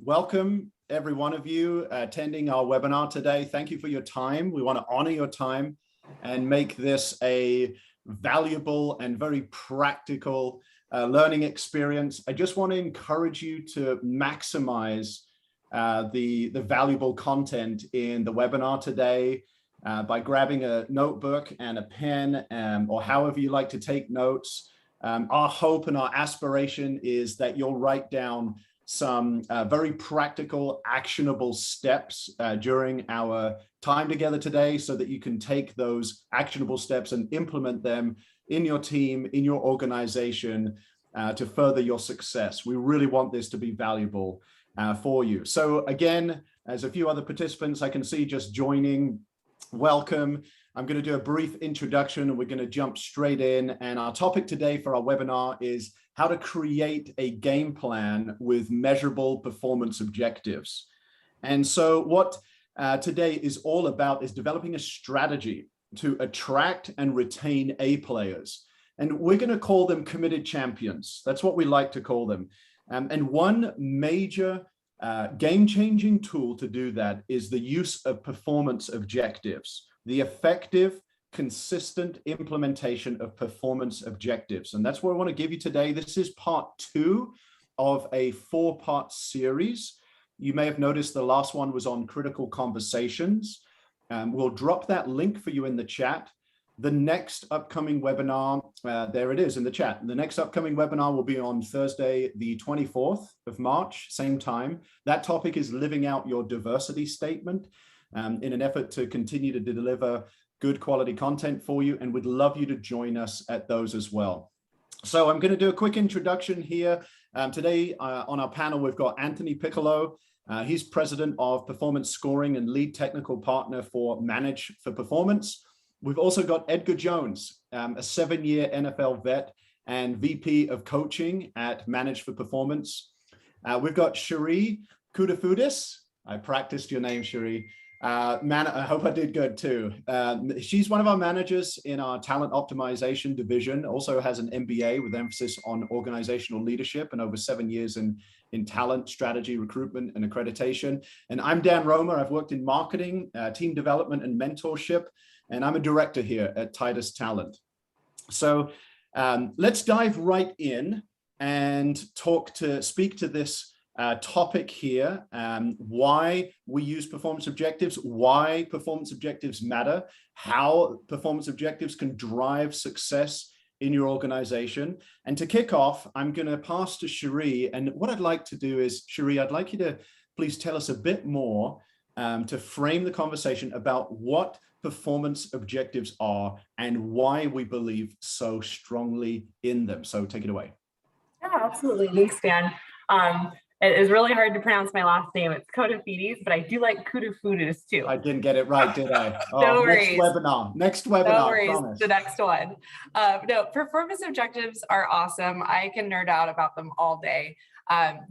Welcome, every one of you attending our webinar today. Thank you for your time. We want to honor your time and make this a valuable and very practical learning experience. I just want to encourage you to maximize the valuable content in the webinar today by grabbing a notebook and a pen, or however you like to take notes. Our hope and our aspiration is that you'll write down some very practical, actionable steps during our time together today so that you can take those actionable steps and implement them in your team, in your organization to further your success. We really want this to be valuable for you. So again, as a few other participants I can see just joining, welcome. I'm going to do a brief introduction and we're going to jump straight in. And our topic today for our webinar is how to create a game plan with measurable performance objectives. And so what today is all about is developing a strategy to attract and retain A players. And we're going to call them committed champions. That's what we like to call them. And one major game-changing tool to do that is the use of performance objectives, the effective, consistent implementation of performance objectives. And that's what I want to give you today. This is part 2 of a 4-part series. You may have noticed the last one was on critical conversations. We'll drop that link for you in the chat. The next upcoming webinar, there it is in the chat. The next upcoming webinar will be on Thursday, the 24th of March, same time. That topic is living out your diversity statement in an effort to continue to deliver good quality content for you, and we'd love you to join us at those as well. So I'm going to do a quick introduction here. Today on our panel, we've got Anthony Piccolo. He's president of performance scoring and lead technical partner for Manage for Performance. We've also got Edgar Jones, a 7-year NFL vet and VP of coaching at Manage for Performance. We've got Cherie Koudafudis. I practiced your name, Cherie. I hope I did good too. She's one of our managers in our talent optimization division, also has an MBA with emphasis on organizational leadership and over 7 years in talent strategy, recruitment, and accreditation. And I'm Dan Romer. I've worked in marketing, team development, and mentorship, and I'm a director here at Titus Talent. So let's dive right in and speak to this topic here, why we use performance objectives, why performance objectives matter, how performance objectives can drive success in your organization. And to kick off, I'm going to pass to Cherie. And what I'd like to do is, Cherie, I'd like you to please tell us a bit more to frame the conversation about what performance objectives are and why we believe so strongly in them. So take it away. Yeah, absolutely. Thanks, Dan. It is really hard to pronounce my last name. It's Koudafudis, but I do like Koudafudis too. I didn't get it right, did I? Oh, no worries. Next webinar, no worries. Promise. The next one. No, performance objectives are awesome. I can nerd out about them all day.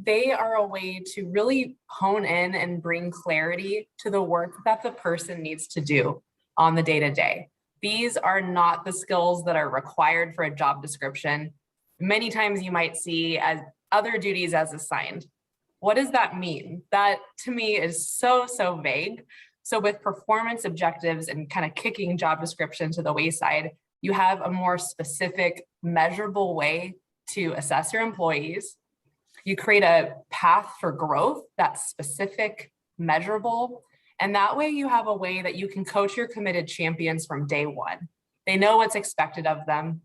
They are a way to really hone in and bring clarity to the work that the person needs to do on the day-to-day. These are not the skills that are required for a job description. Many times you might see as other duties as assigned. What does that mean? That to me is so vague. So with performance objectives and kind of kicking job description to the wayside, you have a more specific, measurable way to assess your employees. You create a path for growth that's specific, measurable, and that way you have a way that you can coach your committed champions from day one. They know what's expected of them.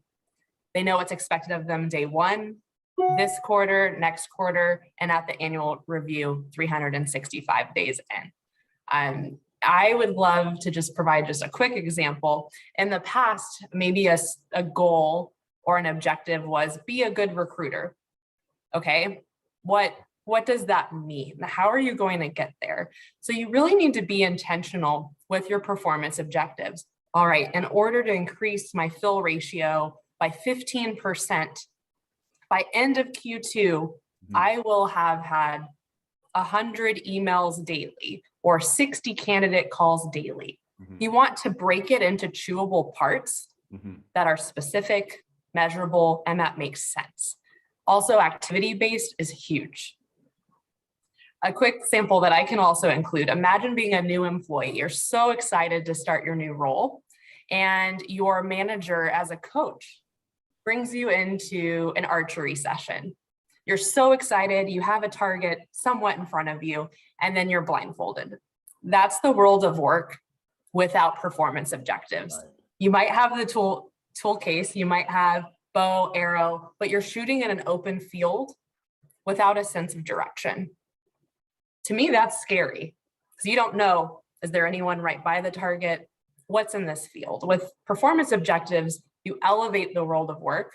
They know what's expected of them day one, this quarter, next quarter, and at the annual review, 365 days in. I would love to just provide just a quick example. In the past, maybe a goal or an objective was be a good recruiter. Okay, what does that mean? How are you going to get there? So you really need to be intentional with your performance objectives. All right, in order to increase my fill ratio by 15%, by end of Q2, I will have had 100 emails daily or 60 candidate calls daily. You want to break it into chewable parts that are specific, measurable, and that makes sense. Also, activity-based is huge. A quick sample that I can also include. Imagine being a new employee. You're so excited to start your new role, and your manager as a coach brings you into an archery session. You're so excited, you have a target somewhat in front of you, and then you're blindfolded. That's the world of work without performance objectives. Right. You might have the tool case, you might have bow, arrow, but you're shooting in an open field without a sense of direction. To me, that's scary, because you don't know, is there anyone right by the target? What's in this field? With performance objectives, you elevate the world of work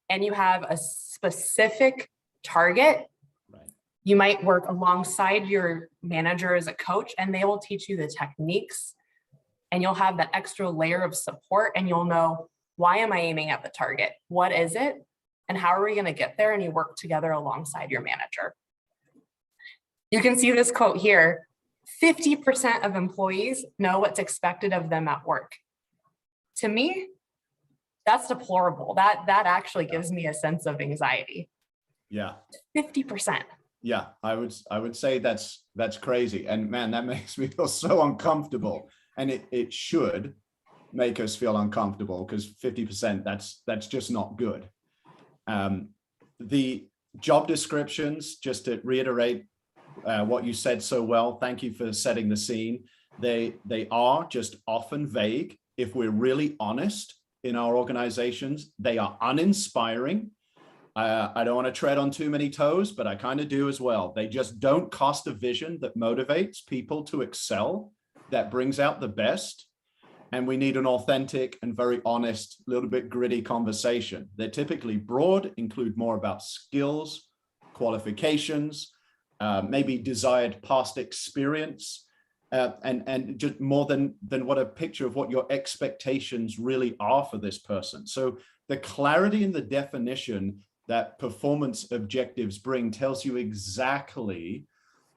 and you have a specific target. Right. You might work alongside your manager as a coach, and they will teach you the techniques, and you'll have that extra layer of support, and you'll know, why am I aiming at the target? What is it? And how are we going to get there? And you work together alongside your manager. You can see this quote here. 50% of employees know what's expected of them at work. To me, that's deplorable. That actually gives me a sense of anxiety. Yeah. 50%. Yeah, I would say that's crazy. And man, that makes me feel so uncomfortable. And it should make us feel uncomfortable, because 50%, that's just not good. The job descriptions, just to reiterate what you said so well, thank you for setting the scene. They are just often vague. If we're really honest in our organizations, they are uninspiring. I don't want to tread on too many toes, but I kind of do as well. They just don't cast a vision that motivates people to excel, that brings out the best. And we need an authentic and very honest, little bit gritty conversation. They're typically broad, include more about skills, qualifications, maybe desired past experience, and just more than what a picture of what your expectations really are for this person. So the clarity in the definition that performance objectives bring tells you exactly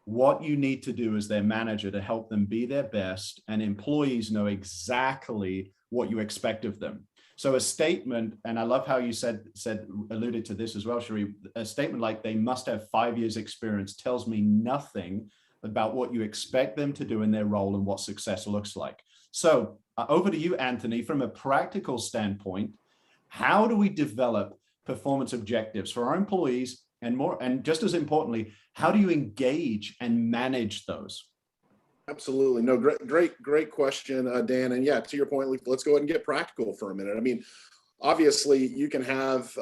what you need to do as their manager to help them be their best, and employees know exactly what you expect of them. So a statement, and I love how you alluded to this as well, Cherie, a statement like they must have 5 years experience tells me nothing about what you expect them to do in their role and what success looks like. So over to you, Anthony, from a practical standpoint, how do we develop performance objectives for our employees, and just as importantly, how do you engage and manage those? Absolutely. No, great question, Dan. And yeah, to your point, let's go ahead and get practical for a minute. I mean, obviously you can have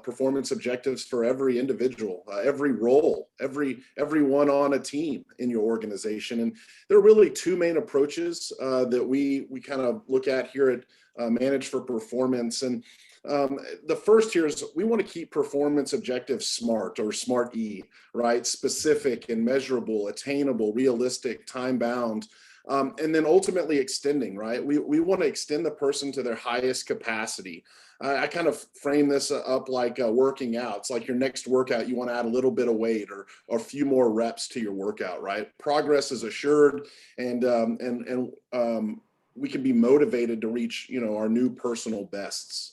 performance objectives for every individual, every role, everyone on a team in your organization. And there are really two main approaches that we kind of look at here at Manage for Performance. And the first here is we want to keep performance objectives SMART, or SMART E, right? Specific and measurable, attainable, realistic, time bound, and then ultimately extending, right? We want to extend the person to their highest capacity. I kind of frame this up like working out. It's like your next workout, you want to add a little bit of weight or a few more reps to your workout, right? Progress is assured, and we can be motivated to reach, our new personal bests.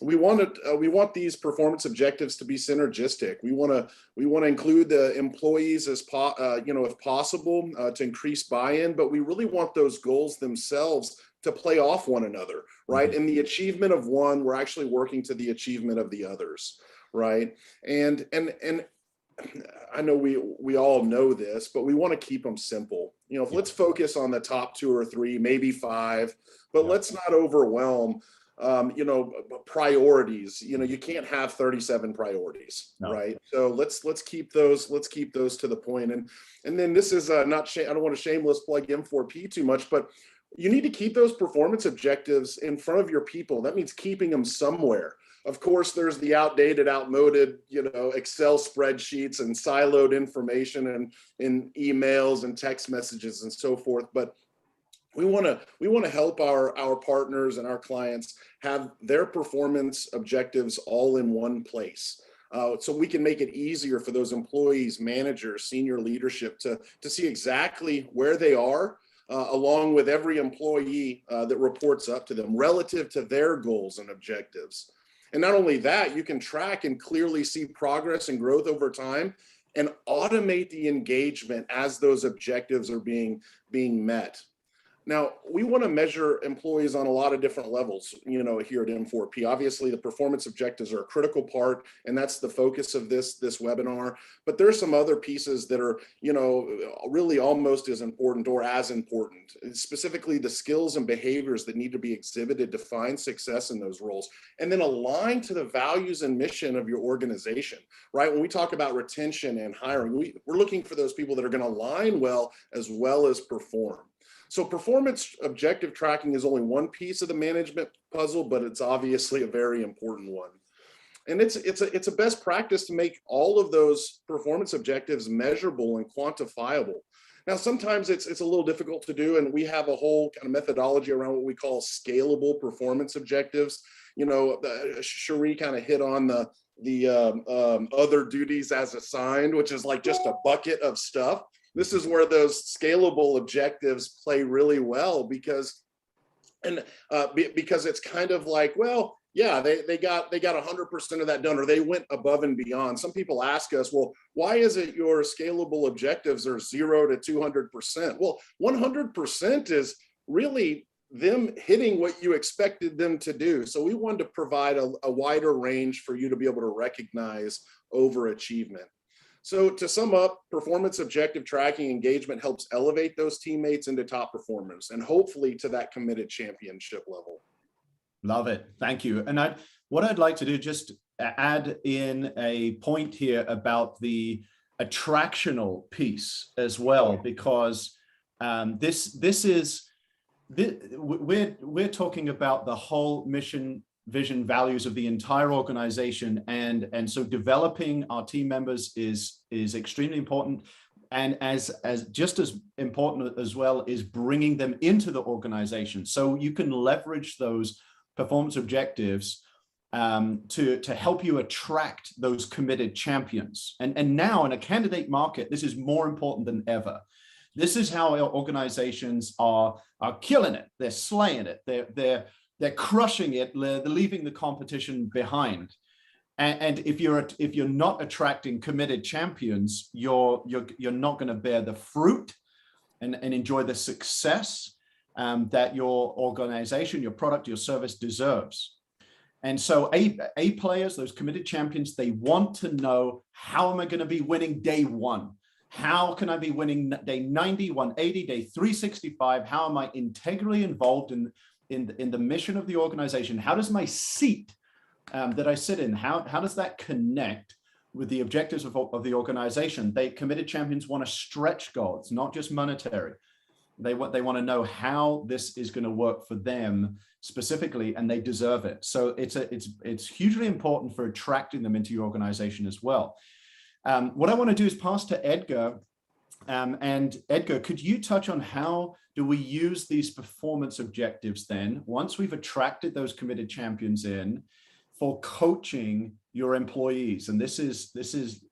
We want these performance objectives to be synergistic. We want to include the employees as if possible, to increase buy-in, but we really want those goals themselves to play off one another, right? In the achievement of one, we're actually working to the achievement of the others, right? And I know we all know this, but we want to keep them simple. Let's focus on the top 2 or 3, maybe 5, but let's not overwhelm priorities. You can't have 37 priorities, right? So let's keep those to the point. And then this is I don't want to shameless plug M4P too much, but you need to keep those performance objectives in front of your people. That means keeping them somewhere. Of course, there's the outdated, outmoded, Excel spreadsheets and siloed information and in emails and text messages and so forth. But we want to help our partners and our clients have their performance objectives all in one place, so we can make it easier for those employees, managers, senior leadership to see exactly where they are, along with every employee that reports up to them relative to their goals and objectives. And not only that, you can track and clearly see progress and growth over time. and automate the engagement as those objectives are being met. Now, we want to measure employees on a lot of different levels, here at M4P. Obviously, the performance objectives are a critical part, and that's the focus of this webinar. But there are some other pieces that are, really almost as important or as important, specifically the skills and behaviors that need to be exhibited to find success in those roles, and then align to the values and mission of your organization, right? When we talk about retention and hiring, we're looking for those people that are going to align well as perform. So performance objective tracking is only one piece of the management puzzle, but it's obviously a very important one. And it's a best practice to make all of those performance objectives measurable and quantifiable. Now, sometimes it's a little difficult to do, and we have a whole kind of methodology around what we call scalable performance objectives. Cherie kind of hit on the other duties as assigned, which is like just a bucket of stuff. This is where those scalable objectives play really well because it's kind of like, well, yeah, they got 100% of that done, or they went above and beyond. Some people ask us, well, why is it your scalable objectives are 0 to 200%? Well, 100% is really them hitting what you expected them to do. So we wanted to provide a wider range for you to be able to recognize overachievement. So to sum up, performance objective tracking engagement helps elevate those teammates into top performers and hopefully to that committed championship level. Love it. Thank you. And what I'd like to do, just add in a point here about the attractional piece as well, because we're talking about the whole mission, vision, values of the entire organization, and so developing our team members is extremely important, and as just as important as well is bringing them into the organization so you can leverage those performance objectives to help you attract those committed champions. And now in a candidate market, this is more important than ever. This is how our organizations are killing it. They're slaying it. They're crushing it. They're leaving the competition behind. And if you're not attracting committed champions, you're not going to bear the fruit and enjoy the success that your organization, your product, your service deserves. And so A players, those committed champions, they want to know, how am I going to be winning day one? How can I be winning day 90, 180, day 365? How am I integrally involved in the mission of the organization? How does my seat that I sit in, how does that connect with the objectives of the organization? Committed champions want to stretch goals, not just monetary. They want to know how this is going to work for them specifically, and they deserve it. So it's hugely important for attracting them into your organization as well. What I want to do is pass to Edgar. And Edgar, could you touch on how do we use these performance objectives then, once we've attracted those committed champions in, for coaching your employees? And this is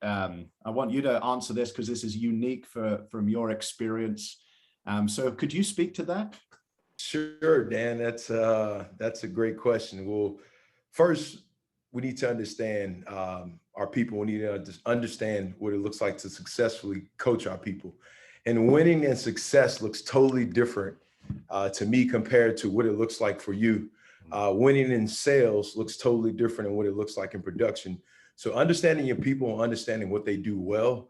I want you to answer this because this is unique from your experience. So could you speak to that? Sure, Dan, that's a great question. Well, first, we need to understand our people. We need to understand what it looks like to successfully coach our people. And winning and success looks totally different to me compared to what it looks like for you. Winning in sales looks totally different than what it looks like in production. So understanding your people and understanding what they do well,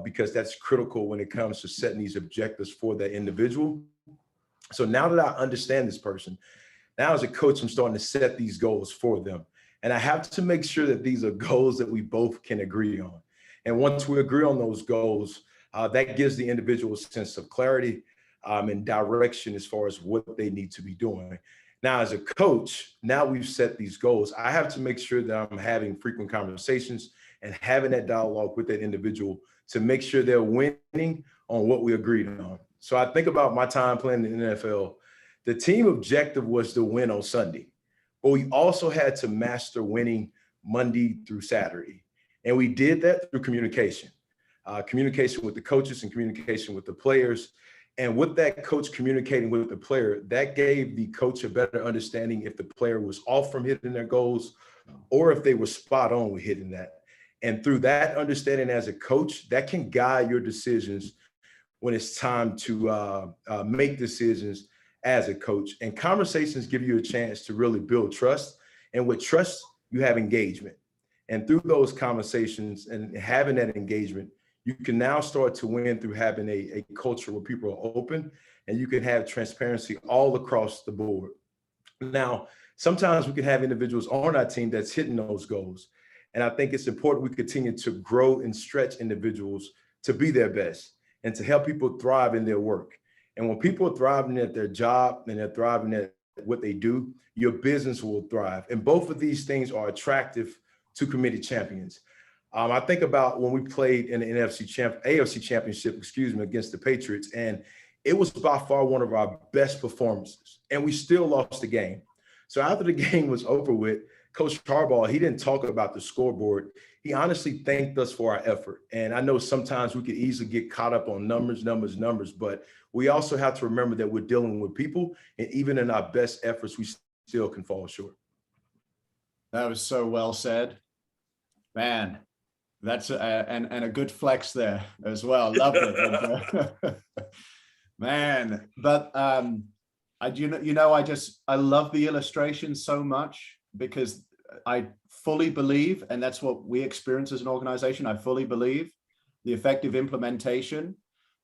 because that's critical when it comes to setting these objectives for that individual. So now that I understand this person, now as a coach, I'm starting to set these goals for them. And I have to make sure that these are goals that we both can agree on. And once we agree on those goals, that gives the individual a sense of clarity and direction as far as what they need to be doing. Now, as a coach, now we've set these goals, I have to make sure that I'm having frequent conversations and having that dialogue with that individual to make sure they're winning on what we agreed on. So I think about my time playing in the NFL. The team objective was to win on Sunday, but we also had to master winning Monday through Saturday. And we did that through communication with the coaches and communication with the players. And with that coach communicating with the player, that gave the coach a better understanding if the player was off from hitting their goals or if they were spot on with hitting that. And through that understanding as a coach, that can guide your decisions when it's time to make decisions as a coach. And conversations give you a chance to really build trust. And with trust, you have engagement. And through those conversations and having that engagement, you can now start to win through having a culture where people are open, and you can have transparency all across the board. Now, sometimes we can have individuals on our team that's hitting those goals. And I think it's important we continue to grow and stretch individuals to be their best and to help people thrive in their work. And when people are thriving at their job and they're thriving at what they do, your business will thrive. And both of these things are attractive to committed champions. I think about when we played in the AFC Championship, against the Patriots, and it was by far one of our best performances, and we still lost the game. So after the game was over with, Coach Harbaugh, he didn't talk about the scoreboard. He honestly thanked us for our effort. And I know sometimes we could easily get caught up on numbers, but we also have to remember that we're dealing with people, and even in our best efforts, we still can fall short. That was so well said, man. That's and a good flex there as well. Love it, man. But I love the illustration so much, because I fully believe, and that's what we experience as an organization, I fully believe the effective implementation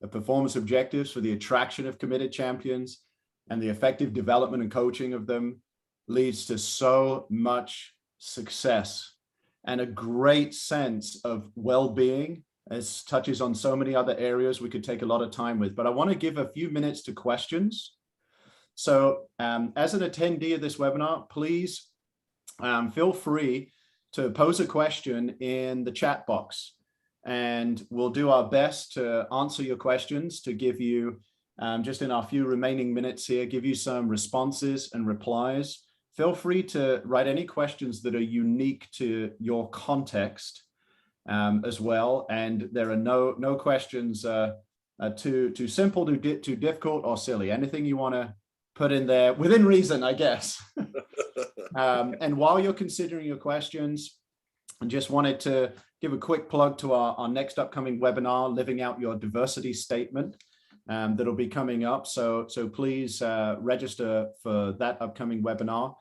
of performance objectives for the attraction of committed champions and the effective development and coaching of them leads to so much success and a great sense of well-being. It touches on so many other areas we could take a lot of time with, but I want to give a few minutes to questions. So as an attendee of this webinar, please feel free to pose a question in the chat box, and we'll do our best to answer your questions, to give you, just in our few remaining minutes here, give you some responses and replies. Feel free to write any questions that are unique to your context as well. And there are no questions too simple, too difficult, or silly. Anything you want to put in there within reason, I guess. And while you're considering your questions, I just wanted to give a quick plug to our next upcoming webinar, Living Out Your Diversity Statement. That'll be coming up. So please register for that upcoming webinar.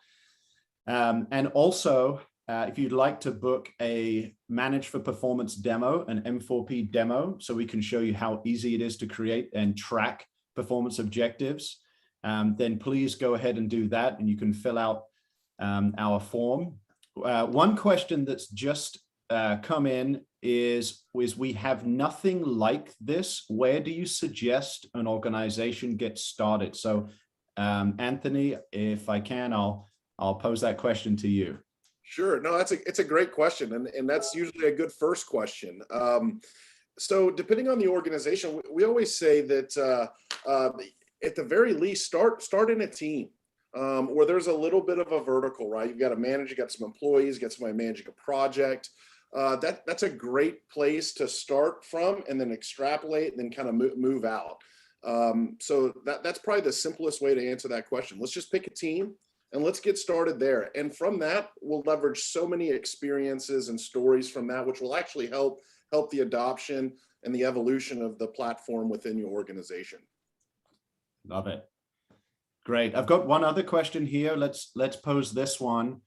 And also, if you'd like to book a Manage for Performance demo, an M4P demo, so we can show you how easy it is to create and track performance objectives, then please go ahead and do that, and you can fill out our form. One question that's just come in is we have nothing like this. Where do you suggest an organization get started? So Anthony, if I can, I'll pose that question to you. Sure. No, it's a great question. And that's usually a good first question. So depending on the organization, we always say that at the very least, start in a team where there's a little bit of a vertical, right? You've got a manager, you got some employees, you got somebody managing a project. That's a great place to start from, and then extrapolate and then kind of move out. So that's probably the simplest way to answer that question. Let's just pick a team and let's get started there. And from that, we'll leverage so many experiences and stories from that, which will actually help the adoption and the evolution of the platform within your organization. Love it. Great. I've got one other question here. Let's pose this one.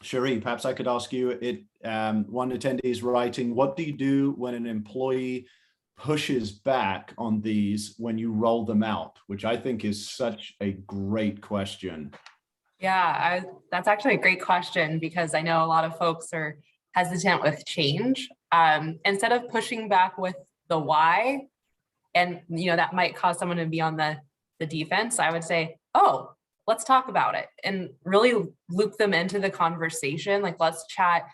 Cherie, perhaps I could ask you, one attendee is writing, what do you do when an employee pushes back on these when you roll them out? Which I think is such a great question. Yeah, that's actually a great question, because I know a lot of folks are hesitant with change. Instead of pushing back with the why, and that might cause someone to be on the defense, I would say, oh, let's talk about it, and really loop them into the conversation. Like, let's chat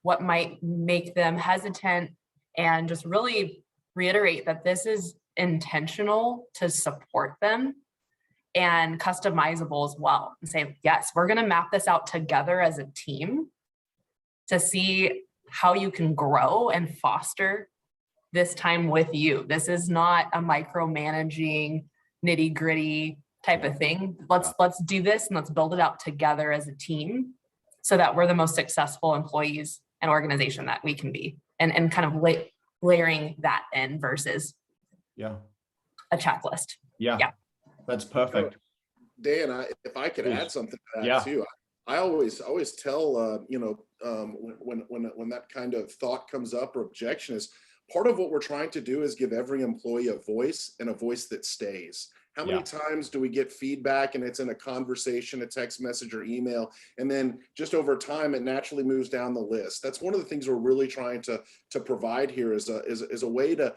what might make them hesitant, and just really reiterate that this is intentional to support them and customizable as well. And say, yes, we're going to map this out together as a team to see how you can grow and foster this time with you. This is not a micromanaging, nitty-gritty type of thing. Let's do this and let's build it out together as a team. so that we're the most successful employees and organization that we can be, and kind of layering that in versus Yeah. a checklist. Yeah. Yeah. That's perfect. Dan, if I could Please. add something to that Yeah. too, I always tell when that kind of thought comes up or objection is part of what we're trying to do is give every employee a voice, and a voice that stays. How many times do we get feedback and it's in a conversation, a text message or email, and then just over time it naturally moves down the list? That's one of the things we're really trying to provide here is a way to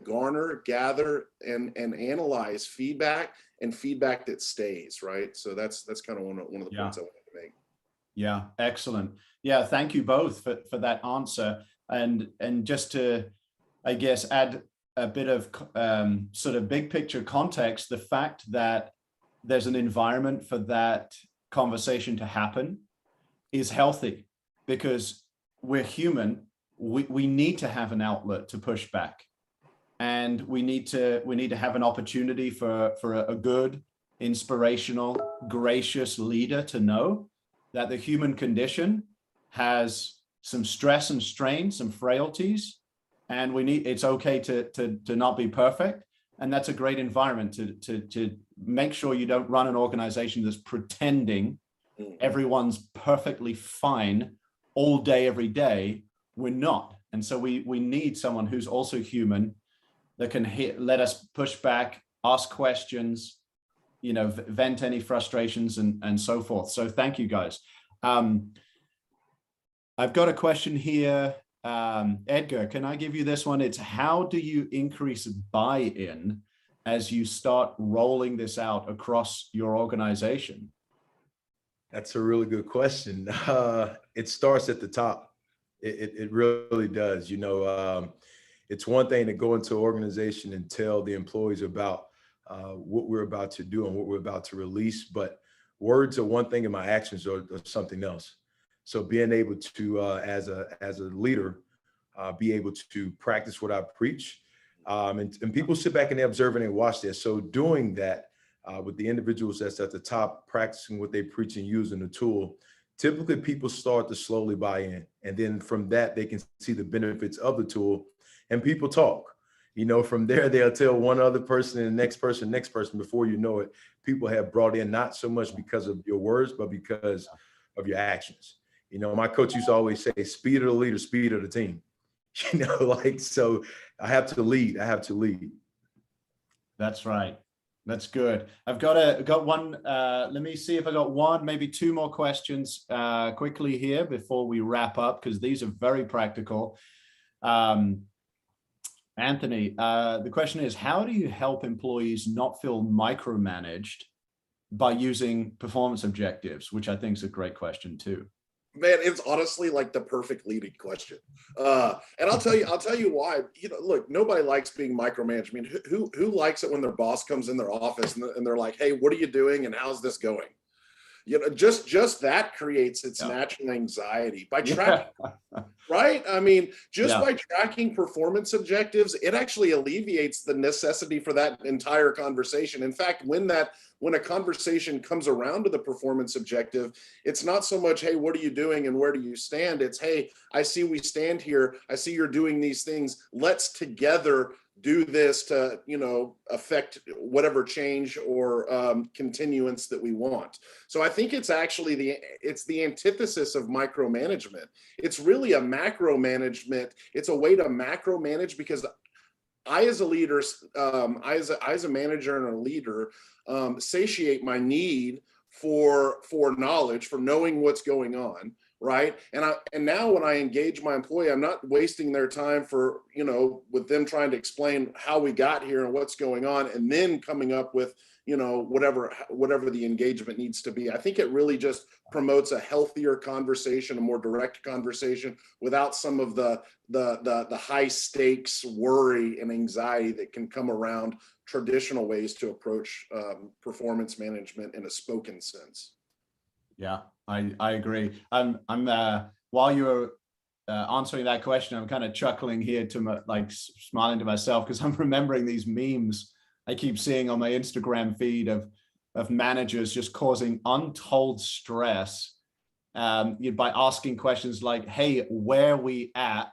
garner, gather, and analyze feedback, and feedback that stays, right? So that's kind of one of the points I wanted to make. Yeah, excellent. Yeah, thank you both for that answer. And just to, I guess, add a bit of sort of big picture context, the fact that there's an environment for that conversation to happen is healthy, because we're human. We need to have an outlet to push back, and we need to have an opportunity for a good, inspirational, gracious leader to know that the human condition has some stress and strain, some frailties, and it's okay to not be perfect. And that's a great environment to make sure you don't run an organization that's pretending everyone's perfectly fine all day, every day. We're not. And so we need someone who's also human, that can let us push back, ask questions, vent any frustrations, and so forth. So thank you, guys. I've got a question here. Edgar, can I give you this one? It's how do you increase buy-in as you start rolling this out across your organization? That's a really good question. It starts at the top. It really does. It's one thing to go into an organization and tell the employees about what we're about to do and what we're about to release, but words are one thing and my actions are something else. So being able to, as a leader, be able to practice what I preach, and people sit back and they observe and they watch this. So doing that with the individuals that's at the top, practicing what they preach and using the tool, typically people start to slowly buy in. And then from that, they can see the benefits of the tool, and people talk. From there, they'll tell one other person and the next person. Before you know it, people have brought in, not so much because of your words, but because of your actions. My coach used to always say, speed of the leader, speed of the team. So I have to lead. That's right. That's good. I've got one. Let me see if I got one, maybe two more questions quickly here before we wrap up, because these are very practical. Anthony, the question is, how do you help employees not feel micromanaged by using performance objectives, which I think is a great question too. Man, it's honestly like the perfect leading question. And I'll tell you why. Look, nobody likes being micromanaged. I mean, who likes it when their boss comes in their office and they're like, hey, what are you doing? And how's this going? Just that creates its natural anxiety by tracking, right? I mean, by tracking performance objectives, it actually alleviates the necessity for that entire conversation. In fact, when a conversation comes around to the performance objective, it's not so much, hey, what are you doing and where do you stand? It's, hey, I see we stand here. I see you're doing these things. Let's together do this to, affect whatever change or continuance that we want. So I think it's actually the antithesis of micromanagement. It's really a macro management. It's a way to macro manage, because I, as a leader, I as a manager and a leader, satiate my need for knowledge, for knowing what's going on, right? And now when I engage my employee, I'm not wasting their time for, with them trying to explain how we got here and what's going on, and then coming up with, whatever the engagement needs to be. I think it really just promotes a healthier conversation, a more direct conversation, without some of the high stakes worry and anxiety that can come around traditional ways to approach performance management in a spoken sense. Yeah, I agree. I'm while you're answering that question, I'm kind of chuckling here smiling to myself, because I'm remembering these memes I keep seeing on my Instagram feed of managers just causing untold stress by asking questions like, hey, where are we at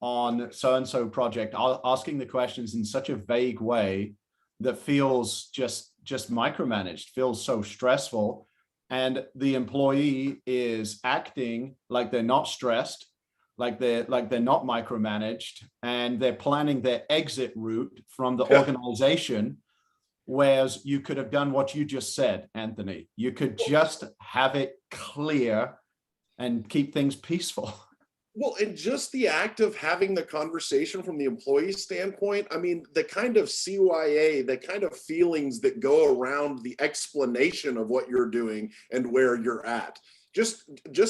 on so-and-so project? Asking the questions in such a vague way that feels just micromanaged, feels so stressful. And the employee is acting like they're not stressed, like they're not micromanaged, and they're planning their exit route from the organization. Whereas you could have done what you just said, Anthony. You could just have it clear and keep things peaceful. Well, and just the act of having the conversation from the employee standpoint, I mean, the kind of CYA, the kind of feelings that go around the explanation of what you're doing and where you're at, just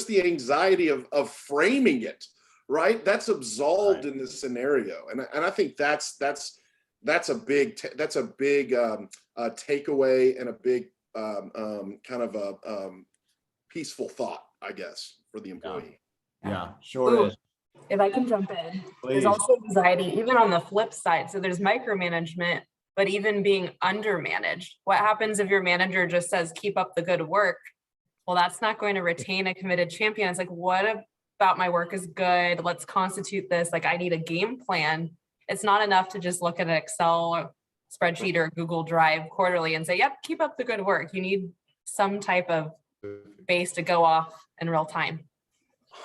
the anxiety of framing it, right? That's absolved in this scenario. And I think that's a big takeaway and a big kind of a peaceful thought, I guess, for the employee. Yeah, sure is. If I can jump in, Please. There's also anxiety, even on the flip side. So there's micromanagement, but even being undermanaged. What happens if your manager just says, keep up the good work? Well, that's not going to retain a committed champion. It's like, what about my work is good? Let's constitute this. Like, I need a game plan. It's not enough to just look at an Excel spreadsheet or Google Drive quarterly and say, yep, keep up the good work. You need some type of base to go off in real time.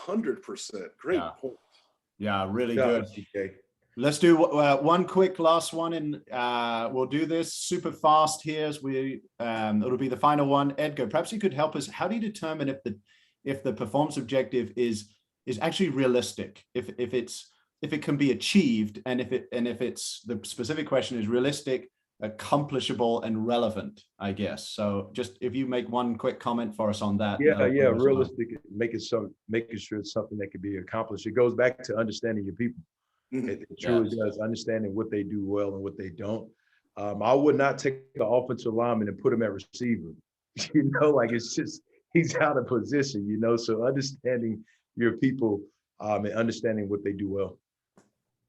100%. Great point. Yeah, really Good good. job, TK. Let's do one quick last one, and we'll do this super fast here as it'll be the final one. Edgar, perhaps you could help us. How do you determine if the performance objective is actually realistic, if it can be achieved, and if it's the specific question is realistic, accomplishable, and relevant, I guess. So just if you make one quick comment for us on that. Yeah, realistic, making sure it's something that can be accomplished. It goes back to understanding your people. It truly does, understanding what they do well and what they don't. I would not take the offensive lineman and put him at receiver. Like it's just, he's out of position, so understanding your people and understanding what they do well.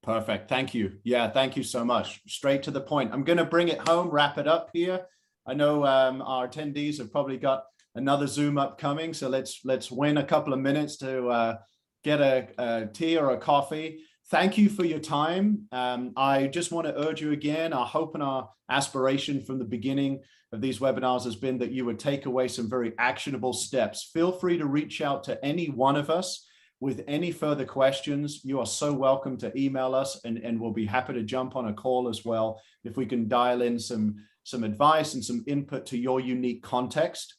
Perfect. Thank you. Yeah, thank you so much. Straight to the point. I'm going to bring it home, wrap it up here. I know our attendees have probably got another Zoom upcoming, so let's win a couple of minutes to get a tea or a coffee. Thank you for your time. I just want to urge you again, our hope and our aspiration from the beginning of these webinars has been that you would take away some very actionable steps. Feel free to reach out to any one of us with any further questions. You are so welcome to email us, and we'll be happy to jump on a call as well if we can dial in some advice and some input to your unique context.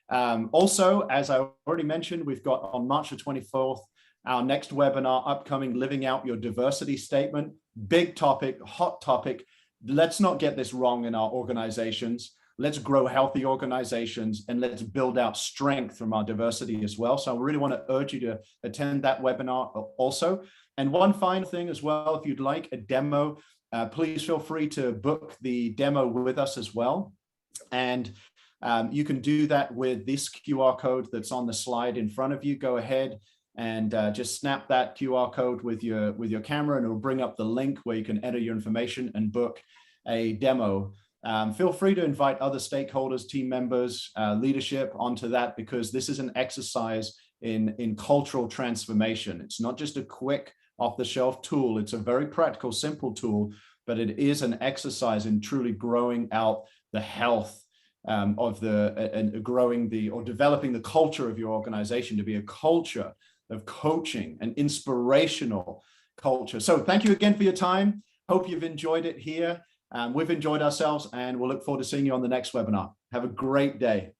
Also, as I already mentioned, we've got on March the 24th, our next webinar upcoming, Living Out Your Diversity Statement. Big topic, hot topic. Let's not get this wrong in our organizations. Let's grow healthy organizations, and let's build out strength from our diversity as well. So I really want to urge you to attend that webinar also. And one final thing as well, if you'd like a demo, please feel free to book the demo with us as well. And you can do that with this QR code that's on the slide in front of you. Go ahead and just snap that QR code with your camera, and it'll bring up the link where you can enter your information and book a demo. Feel free to invite other stakeholders, team members, leadership onto that, because this is an exercise in cultural transformation. It's not just a quick off-the-shelf tool. It's a very practical, simple tool, but it is an exercise in truly growing out the health of developing the culture of your organization to be a culture of coaching, an inspirational culture. So thank you again for your time. Hope you've enjoyed it here. We've enjoyed ourselves, and we'll look forward to seeing you on the next webinar. Have a great day.